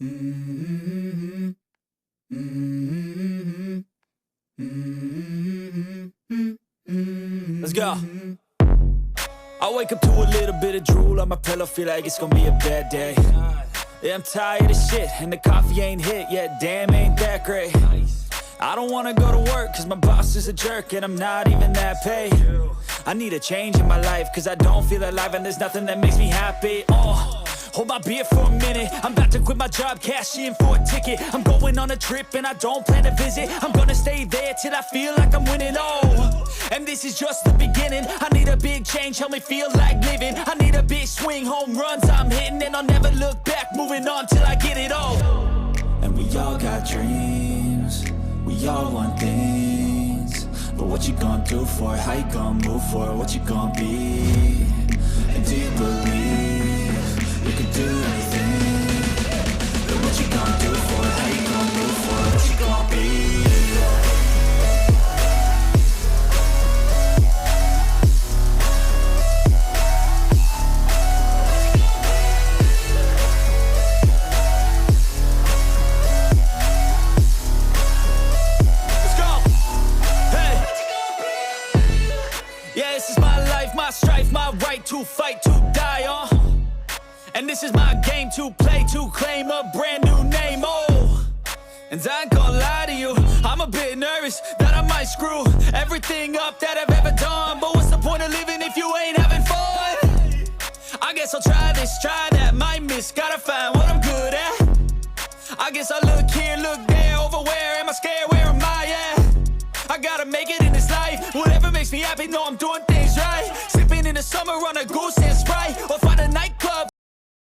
Mm-hmm. Mm-hmm. Mm-hmm. Let's go. I wake up to a little bit of drool on my pillow, feel like it's gonna be a bad day. Yeah, I'm tired of shit, and the coffee ain't hit yet, damn, ain't that great. I don't wanna go to work, cause my boss is a jerk, and I'm not even that paid. I need a change in my life, cause I don't feel alive, and there's nothing that makes me happy. Hold my beer for a minute, I'm about to quit my job, cash in for a ticket. I'm going on a trip and I don't plan to visit. I'm gonna stay there till I feel like I'm winning, and this is just the beginning. I need a big change, help me feel like living. I need a big swing, home runs I'm hitting, and I'll never look back, moving on till I get it all. And we all got dreams, we all want things, but what you gonna do for it? How you gonna move for it? What you gonna be? And do you believe you can do anything? But what you gonna do for it? How you gonna move for it? What you gonna be? Let's go! Hey! Yeah, this is my life, my strife, my right to fight, to die on. And this is my game to play, to claim a brand new name, And I ain't gonna lie to you, I'm a bit nervous that I might screw everything up that I've ever done. But what's the point of living if you ain't having fun? I guess I'll try this, try that, might miss, gotta find what I'm good at. I guess I look here, look there, over where am I scared, where am I at? I gotta make it in this life, whatever makes me happy, know I'm doing things right. Sipping in the summer on a goose and